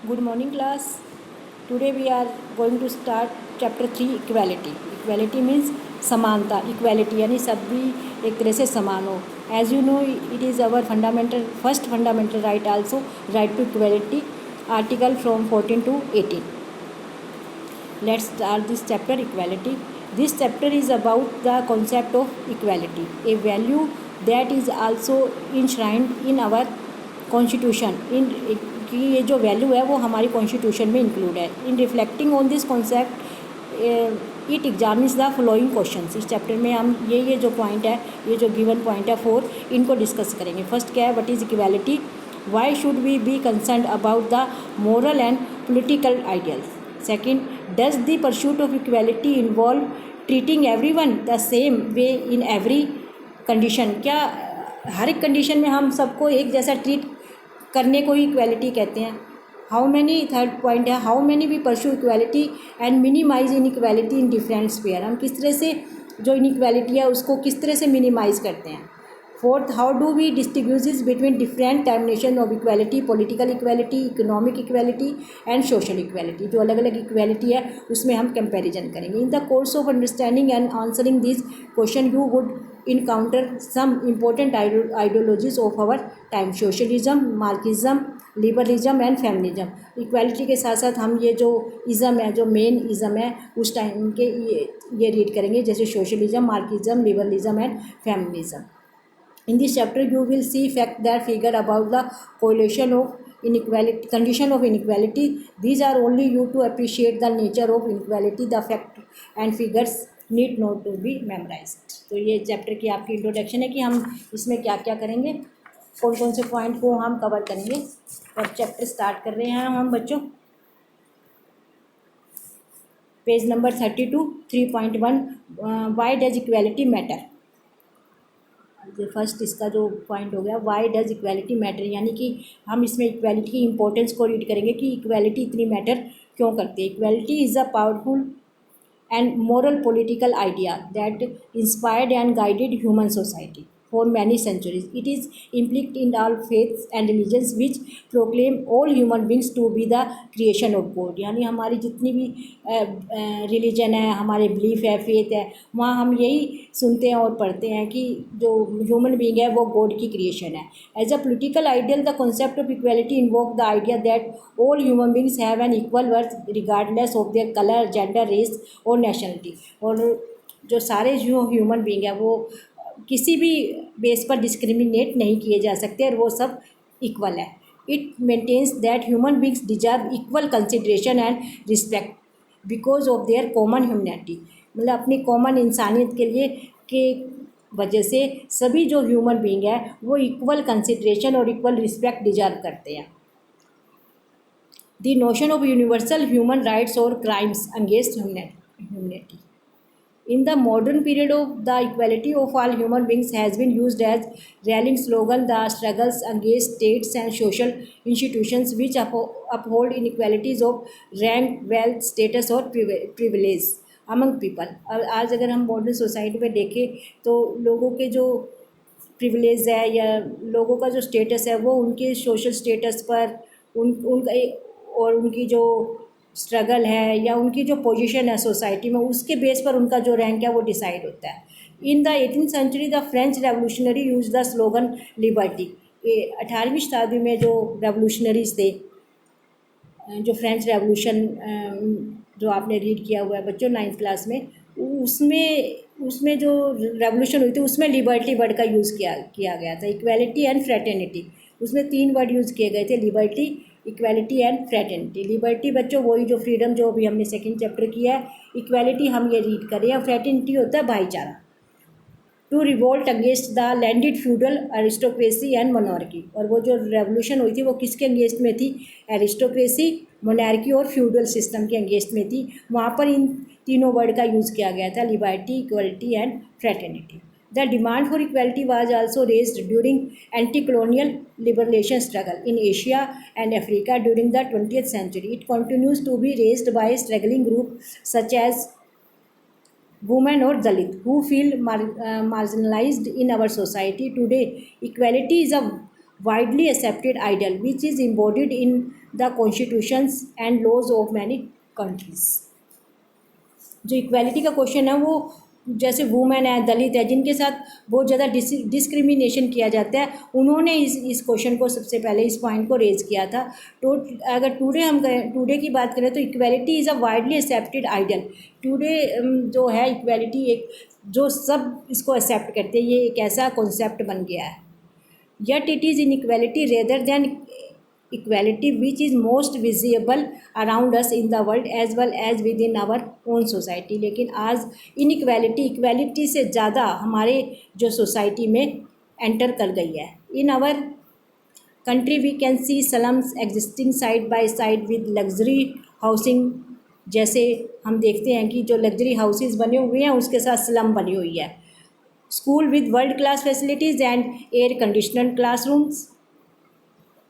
Good morning class. Today we are going to start chapter 3 equality. Equality means समानता. Equality यानी सभी एक तरह से समान हो. As you know, it is our first fundamental right also, right to equality, article from 14 to 18. Let's start this chapter equality. This chapter is about the concept of equality, a value that is also enshrined in our constitution. कि ये जो value है वो हमारी constitution में include है. In reflecting on this concept it examines the following questions. इस chapter में हम ये जो पॉइंट है, ये जो गिवन पॉइंट है 4, इनको डिस्कस करेंगे. फर्स्ट क्या है, what is equality, why should we be concern about the moral and political ideals. Second, does the pursuit of equality involve treating everyone the same way in every condition. क्या हर एक condition में हम सबको एक जैसा ट्रीट करने को ही इक्वालिटी कहते हैं. हाउ मैनी, थर्ड पॉइंट है, how many we pursue equality and minimise inequality in different sphere. हम किस तरह से जो इनइक्वालिटी है उसको किस तरह से मिनिमाइज करते हैं. Fourth, how do we distinguish between different dimension of equality, political equality, economic equality and social equality. जो अलग अलग इक्वालिटी है उसमें हम कंपैरिजन करेंगे. In the course of understanding and answering this question you would encounter some important ideologies of our time, socialism, marxism, liberalism and feminism. Equality के साथ साथ हम ये जो इज़म है, जो मेन इज़म है उस टाइम के ये रीड करेंगे, जैसे socialism, Marxism, liberalism and feminism. In this chapter you will see fact that figure about the correlation of inequality, condition of inequality. These are only you to appreciate the nature of inequality. The fact and figures need not to be memorized. तो ये chapter की आपकी introduction है कि हम इसमें क्या क्या करेंगे, कौन कौन से पॉइंट को हम कवर करेंगे. और चैप्टर स्टार्ट कर रहे हैं हम बच्चों. Page number 32, 3.1, why does equality matter. First इसका जो पॉइंट हो गया, वाई डज इक्वालिटी मैटर, यानी कि हम इसमें इक्वालिटी की इंपॉर्टेंस को रीड करेंगे कि इक्वालिटी इतनी मैटर क्यों करती है. Equality is a powerful and moral political idea that inspired and guided human society for many centuries. It is implicit in all faiths and religions which proclaim all human beings to be the creation of God. यानी हमारी जितनी भी religion है, हमारे belief है, faith है, वहाँ हम यही सुनते हैं और पढ़ते हैं कि जो ह्यूमन बीइंग है वो गॉड की क्रिएशन है. As a political ideal the concept of equality invoke the idea that all human beings have an equal worth regardless of their color, gender, race और nationality. और जो सारे जो ह्यूमन बीइंग है वो किसी भी बेस पर डिस्क्रिमिनेट नहीं किए जा सकते और वो सब इक्वल है. It maintains that human beings deserve equal consideration and respect because of their common humanity. मतलब अपनी कॉमन इंसानियत के लिए के वजह से सभी जो ह्यूमन बीइंग है वो इक्वल कंसिडरेशन और इक्वल रिस्पेक्ट डिजर्व करते हैं. The notion of universal human rights or crimes against humanity. In the modern period of the equality of all human beings has been used as rallying slogan. The struggles against states and social institutions which uphold inequalities of rank, wealth, status or privilege among people. आज अगर हम modern society में देखें तो लोगों के जो privilege है या लोगों का जो स्टेटस है वो उनके सोशल स्टेटस पर उनका और उनकी जो स्ट्रगल है या उनकी जो पोजीशन है सोसाइटी में उसके बेस पर उनका जो रैंक है वो डिसाइड होता है. In the 18th century the French revolutionary use the slogan liberty. 18वीं शताब्दी में जो रेवोल्यूशनरीज थे, जो फ्रेंच रेवोल्यूशन जो आपने रीड किया हुआ है बच्चों 9th क्लास में, उसमें जो रेवोल्यूशन हुई थी उसमें लिबर्टी वर्ड का यूज़ किया गया था. इक्वालिटी एंड फ्रेटर्निटी, उसमें 3 वर्ड यूज़ किए गए थे, liberty, equality and fraternity. Liberty बच्चों वही जो फ्रीडम जो अभी हमने सेकंड चैप्टर किया है. इक्वालिटी हम ये रीड करें. और फ्रेटर्निटी होता है भाईचारा. To revolt against the landed feudal aristocracy and monarchy. और वो जो रेवोल्यूशन हुई थी वो किसके अगेंस्ट में थी, एरिस्टोक्रेसी, मोनार्की और फ्यूडल सिस्टम के अगेंस्ट में थी. वहाँ पर इन तीनों वर्ड का यूज़ किया गया था, liberty, equality and fraternity. The demand for equality was also raised during anti-colonial liberation struggle in Asia and Africa during the 20th century. It continues to be raised by struggling groups such as women or Dalit who feel marginalized in our society today. Equality is a widely accepted ideal which is embodied in the constitutions and laws of many countries. जो equality का question है वो जैसे women है, दलित है, जिनके साथ बहुत ज़्यादा डिस्क्रिमिनेशन किया जाता है, उन्होंने इस क्वेश्चन को सबसे पहले इस पॉइंट को रेज किया था। तो अगर टुडे की बात करें तो equality is a widely accepted ideal. Today जो है इक्वालिटी एक जो सब इसको एक्सेप्ट करते हैं, ये एक ऐसा कॉन्सेप्ट बन गया है। Yet it is inequality rather than equality which is most visible around us in the world as well as within our own society। लेकिन आज इक्वालिटी से ज़्यादा हमारे जो सोसाइटी में एंटर कर गई है। In our country we can see slums existing side by side with luxury housing. जैसे हम देखते हैं कि जो लग्जरी हाउसेस बने हुए हैं उसके साथ स्लम बनी हुई है। School with world-class facilities and air-conditioned classrooms,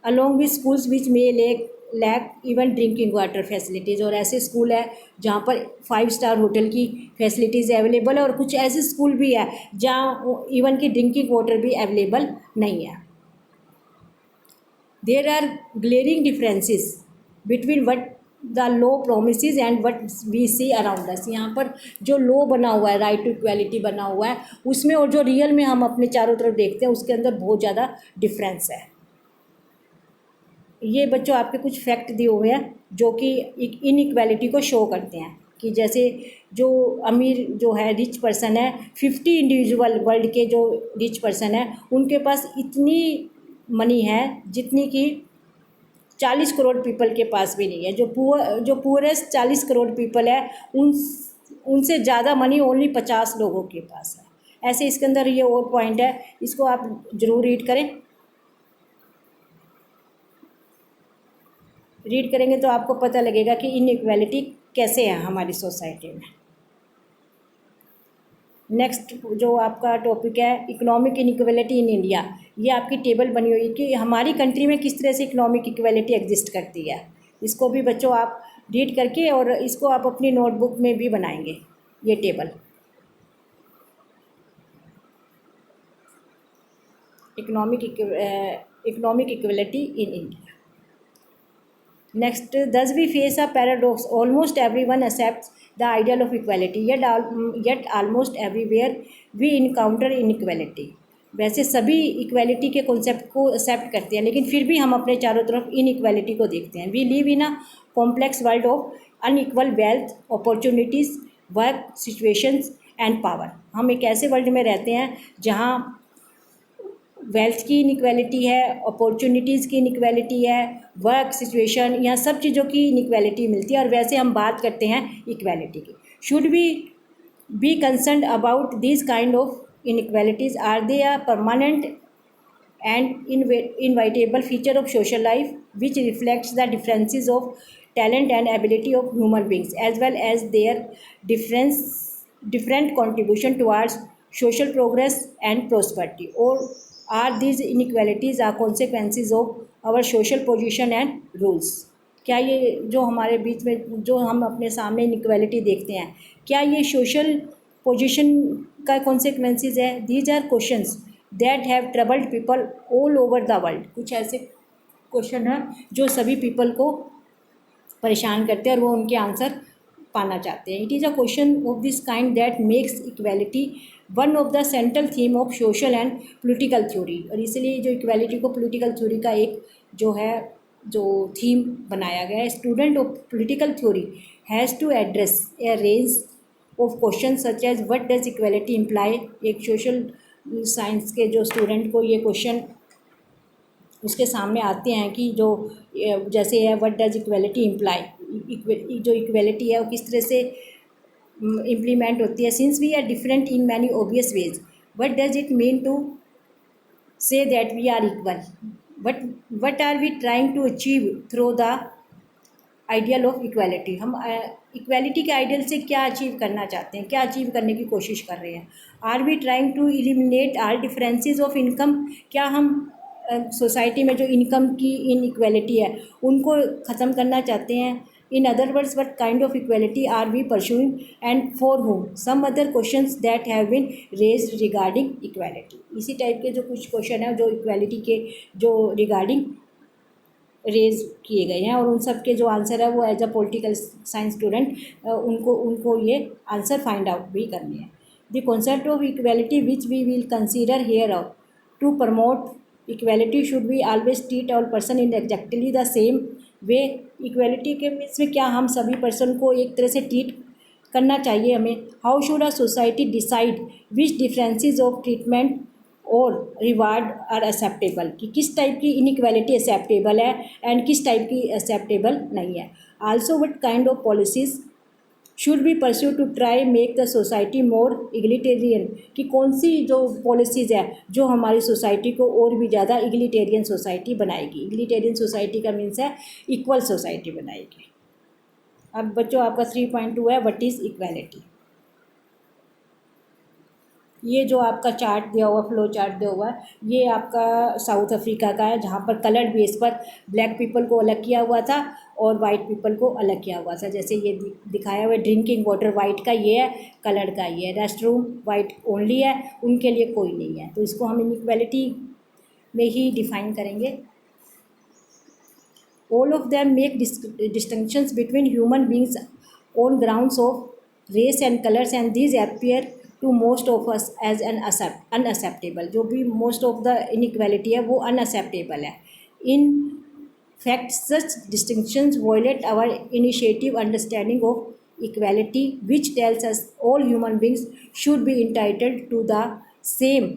along with schools which may lack even drinking water facilities। और ऐसे स्कूल है जहाँ पर 5 स्टार होटल की फैसिलिटीज़ अवेलेबल है, और कुछ ऐसे स्कूल भी है जहाँ इवन की ड्रिंकिंग वाटर भी अवेलेबल नहीं है। There are glaring differences between what the law promises and what we see around us. यहाँ पर जो लॉ बना हुआ है, राइट टू इक्वालिटी बना हुआ है, उसमें और जो रियल में हम अपने चारों तरफ देखते हैं उसके अंदर बहुत ज़्यादा डिफरेंस है। ये बच्चों आपके कुछ फैक्ट दिए हुए हैं जो कि इनइक्वालिटी को शो करते हैं कि जैसे जो अमीर जो है रिच पर्सन है, 50 इंडिविजुअल वर्ल्ड के जो रिच पर्सन है उनके पास इतनी मनी है जितनी कि 40 करोड़ पीपल के पास भी नहीं है। जो पुअरेस्ट 40 करोड़ पीपल है उनसे ज़्यादा मनी ओनली 50 लोगों के पास है। ऐसे इसके अंदर ये और पॉइंट है, इसको आप ज़रूर रीड करें। रीड करेंगे तो आपको पता लगेगा कि इनइक्वालिटी कैसे है हमारी सोसाइटी में। नेक्स्ट जो आपका टॉपिक है इकोनॉमिक इनइक्वालिटी इन इंडिया। ये आपकी टेबल बनी हुई है कि हमारी कंट्री में किस तरह से इकोनॉमिक इक्वालिटी एग्जिस्ट करती है। इसको भी बच्चों आप रीड करके और इसको आप अपनी नोटबुक में भी बनाएंगे ये table. Economic equality in India. Next, thus we face a paradox. Almost everyone accepts the ideal of equality, yet almost everywhere we encounter inequality। वैसे सभी इक्वालिटी के कॉन्सेप्ट को एक्सेप्ट करते हैं, लेकिन फिर भी हम अपने चारों तरफ इनइक्वालिटी को देखते हैं। We live in a complex world of unequal wealth, opportunities, work situations and power. हम एक ऐसे वर्ल्ड में रहते हैं जहाँ वेल्थ की इनइक्वालिटी है, अपॉर्चुनिटीज़ की इनइक्वालिटी है, वर्क सिचुएशन, यहाँ सब चीज़ों की इनइक्वालिटी मिलती है। और वैसे हम बात करते हैं इक्वालिटी की। Should we be concerned about this kind of inequalities? Are they a permanent and inevitable feature of social life which reflects the differences of talent and ability of human beings as well as their different contribution towards social progress and prosperity? Or are these inequalities are consequences of our social position and rules? क्या ये जो हमारे बीच में जो हम अपने सामने inequality देखते हैं, क्या ये सोशल पोजीशन का कॉन्सिक्वेंसेज है? These are questions that have troubled people all over the world. कुछ ऐसे क्वेश्चन हैं जो सभी पीपल को परेशान करते हैं और वो उनके आंसर पाना चाहते हैं। It is a question of this kind that makes equality one of the central theme of social and political theory. और इसलिए जो इक्वालिटी को पोलिटिकल थ्योरी का एक जो थीम बनाया गया है। Student of political theory has to address a range of question such as what does equality imply. एक सोशल साइंस के जो स्टूडेंट को ये क्वेश्चन उसके सामने आते हैं कि जो जैसे है व्हाट डज इक्वालिटी इम्प्लाई, जो इक्वालिटी है वो किस तरह से इम्प्लीमेंट होती है। Since we are different in many obvious ways, what does it mean to say that we are equal? What are we trying to achieve through the ideal of equality? हम equality के ideal से क्या achieve करना चाहते हैं, क्या achieve करने की कोशिश कर रहे हैं? Are we trying to eliminate our differences of income? क्या हम सोसाइटी में जो इनकम की इनइक्वालिटी है उनको ख़त्म करना चाहते हैं? In other words what kind of equality are we pursuing and for whom? Some other questions that have been raised regarding equality. इसी टाइप के जो कुछ क्वेश्चन है जो इक्वालिटी के जो रिगार्डिंग रेज किए गए हैं और उन सब के जो आंसर है वो as a political science student उनको ये आंसर फाइंड आउट भी करने हैं। The concept of equality which we will consider here of to promote equality should we always treat all person in exactly the same way. Equality के means में क्या हम सभी पर्सन को एक तरह से ट्रीट करना चाहिए हमें। How should a society decide which differences of treatment और रिवार्ड आर एक्सेप्टेबल, कि किस टाइप की इनइक्वालिटी एक्सेप्टेबल है एंड किस टाइप की एक्सेप्टेबल नहीं है। Also what kind of policies should be pursue to try make the society more egalitarian, कि कौन सी जो पॉलिसीज़ है जो हमारी सोसाइटी को और भी ज़्यादा इगलिटेरियन सोसाइटी बनाएगी। इगलिटेरियन सोसाइटी का मीन्स है इक्वल सोसाइटी बनाएगी। अब बच्चों आपका 3.2 है व्हाट इज़ इक्वालिटी। ये जो आपका चार्ट दिया हुआ, फ्लो चार्ट दिया हुआ है, ये आपका साउथ अफ्रीका का है, जहाँ पर कलर्ड बेस पर ब्लैक पीपल को अलग किया हुआ था और वाइट पीपल को अलग किया हुआ था। जैसे ये दिखाया हुआ है, ड्रिंकिंग वाटर वाइट का ये है, कलर्ड का ये है, रेस्ट रूम वाइट ओनली है, उनके लिए कोई नहीं है। तो इसको हम इनइक्वालिटी में ही डिफाइन करेंगे। All of them make distinctions between human beings on grounds of race and colors and these appear to most of us as unacceptable। जो भी most of the inequality है वो unacceptable है। In fact such distinctions violate our initiative understanding of equality which tells us all human beings should be entitled to the same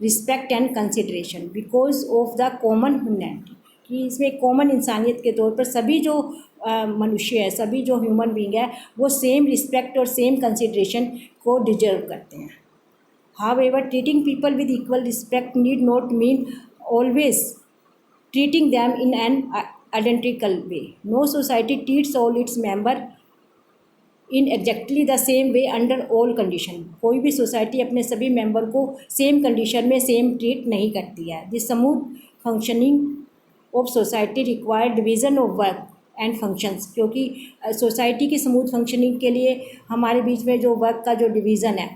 respect and consideration because of the common humanity, कि इसमें common इंसानियत के तौर पर सभी जो मनुष्य है, सभी जो ह्यूमन बींग है वो सेम रिस्पेक्ट और सेम कंसिड्रेशन को डिजर्व करते हैं। However treating people with equal respect need not mean always treating them in an identical way. No society treats all its member in exactly the same way under all condition. कोई भी society अपने सभी member को same condition में same treat नहीं करती है। This smooth functioning of society required division of work and functions, क्योंकि सोसाइटी की स्मूथ फंक्शनिंग के लिए हमारे बीच में जो वर्क का जो डिवीज़न है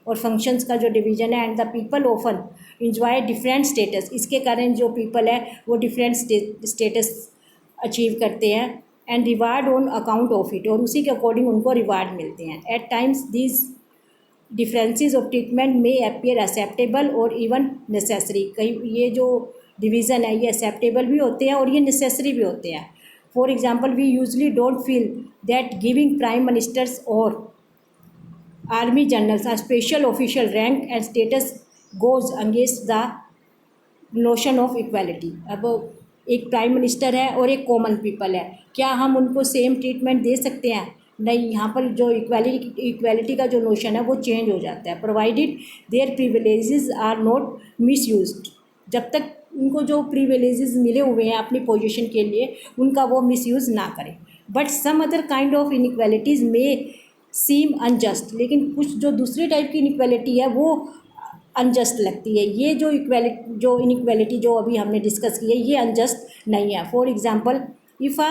और फंक्शंस का जो डिवीज़न है, and the people often enjoy different status, इसके कारण जो पीपल है वो डिफरेंट स्टेटस अचीव करते हैं, and reward on account of it, और उसी के अकॉर्डिंग उनको रिवार्ड मिलते हैं। At times these differences of treatment may appear acceptable और इवन नेसेसरी। कई ये जो डिवीज़न है ये एक्सेप्टेबल भी होते हैं और ये नेसेसरी भी होते हैं। For example we usually don't feel that giving prime ministers और army generals a special official rank and status goes against the notion of equality. अब एक प्राइम मिनिस्टर है और एक कॉमन पीपल है, क्या हम उनको सेम ट्रीटमेंट दे सकते हैं? नहीं, यहाँ पर जो इक्वालिटी का जो नोशन है वो चेंज हो जाता है। Provided their privileges are not misused, जब तक उनको जो प्रिविलेजेस मिले हुए हैं अपनी पोजीशन के लिए उनका वो मिसयूज़ ना करें। But some other kind of inequalities में सीम अनजस्ट, लेकिन कुछ जो दूसरी टाइप की इनइक्वालिटी है वो अनजस्ट लगती है। ये जो इनइक्वालिटी जो अभी हमने डिस्कस की है ये अनजस्ट नहीं है। For example if a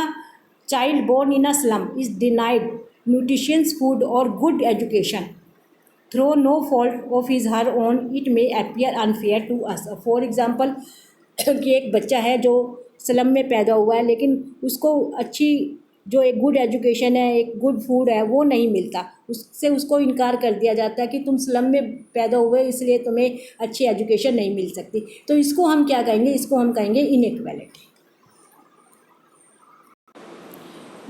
child born in a slum is denied nutritious food और good education through no fault of his her own it may appear unfair to us. For example कि एक बच्चा है जो slum में पैदा हुआ है लेकिन उसको अच्छी जो एक गुड एजुकेशन है, एक गुड फूड है वो नहीं मिलता, उससे उसको इनकार कर दिया जाता है कि तुम स्लम में पैदा हुए इसलिए तुम्हें अच्छी एजुकेशन नहीं मिल सकती। तो इसको हम क्या कहेंगे? इसको हम कहेंगे inequality.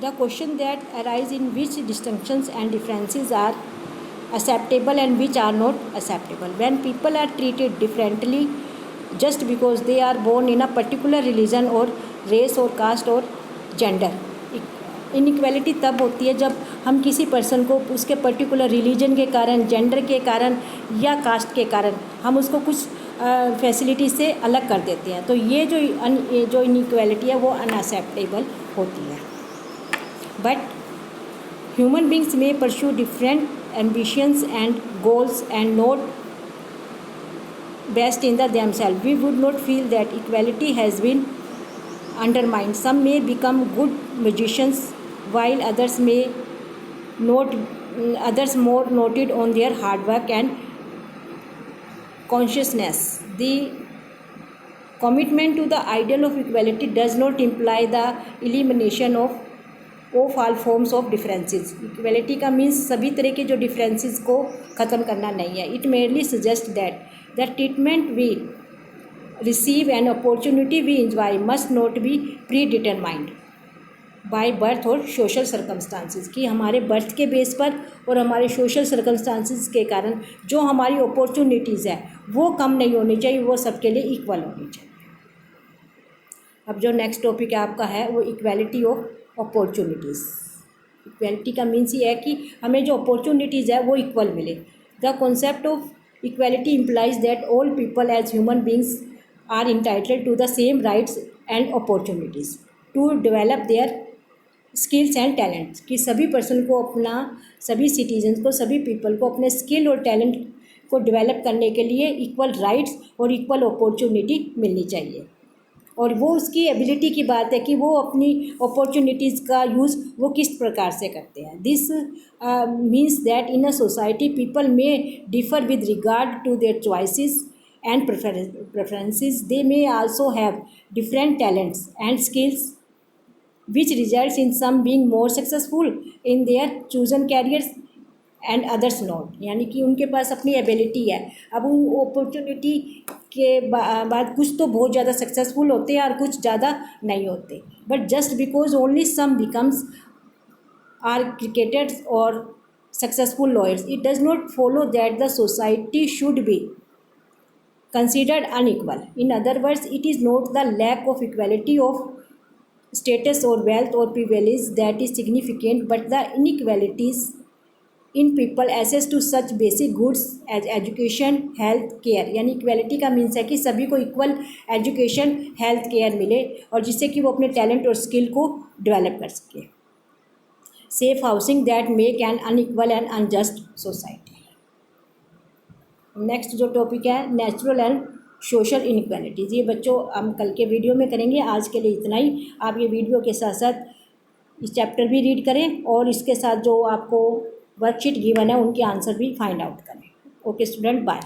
The question that arise in which distinctions and differences are acceptable and which are not acceptable when people are treated differently just because they are born in a particular religion or race or caste or gender। Inequality तब होती है जब हम किसी person को उसके particular religion के कारण, जेंडर के कारण या कास्ट के कारण हम उसको कुछ फैसिलिटी से अलग कर देते हैं। तो ये जो इनइक्वालिटी है वो अनएक्सेप्टेबल होती है। बट ह्यूमन बींग्स में pursue different ambitions and goals and not best in themselves, we would not feel that equality has been undermined. Some may become good musicians while others more noted on their hard work and consciousness. The Commitment to the ideal of equality does not imply the elimination of all forms of differences. Equality का means सभी तरह के जो differences को ख़त्म करना नहीं है. It merely suggests that the treatment we receive and opportunity we enjoy must not be predetermined by birth और सोशल सर्कमस्टांसिस, कि हमारे बर्थ के बेस पर और हमारे सोशल सर्कमस्टांसिस के कारण जो हमारी अपॉर्चुनिटीज़ है वो कम नहीं होनी चाहिए, वो सबके लिए इक्वल होनी चाहिए. अब जो नेक्स्ट टॉपिक आपका है वो इक्वालिटी ऑफ अपॉर्चुनिटीज़. इक्वालिटी का मीन्स ये है कि हमें जो अपॉर्चुनिटीज़ है वो इक्वल मिले. The concept of equality implies that all people as human beings are entitled to the same rights and opportunities to develop their skills and talents, कि सभी पर्सन को अपना, सभी सिटीजन्स को, सभी पीपल को अपने स्किल और टैलेंट को डेवलप करने के लिए इक्वल राइट्स और इक्वल अपॉर्चुनिटी मिलनी चाहिए. और वो उसकी एबिलिटी की बात है कि वो अपनी अपॉर्चुनिटीज़ का यूज़ वो किस प्रकार से करते हैं. This means that in a society people may differ with regard to their choices and preferences. They may also have different talents and skills which results in some being more successful in their chosen careers and others not. यानी कि उनके पास अपनी ability है, अब उन opportunity के बाद कुछ तो बहुत ज़्यादा सक्सेसफुल होते हैं और कुछ ज़्यादा नहीं होते. But just because only some becomes are cricketers और successful lawyers, it does not follow that the society should be considered unequal. In other words, it is not the lack of equality of status or wealth or privilege that is significant, but the inequalities in people access to such basic goods as education, health care. यानी equality का means है कि सभी को equal education, health care मिले और जिससे कि वो अपने टैलेंट और स्किल को डेवलप कर सके. Safe housing that make an unequal and unjust society. Next जो टॉपिक है नेचुरल एंड सोशल इनइक्वालिटीज़. ये बच्चों हम कल के वीडियो में करेंगे. आज के लिए इतना ही. आप ये वीडियो के साथ साथ इस चैप्टर भी रीड करें और इसके साथ जो आपको वर्कशीट गिवन है उनके आंसर भी फाइंड आउट करें. Okay student, bye.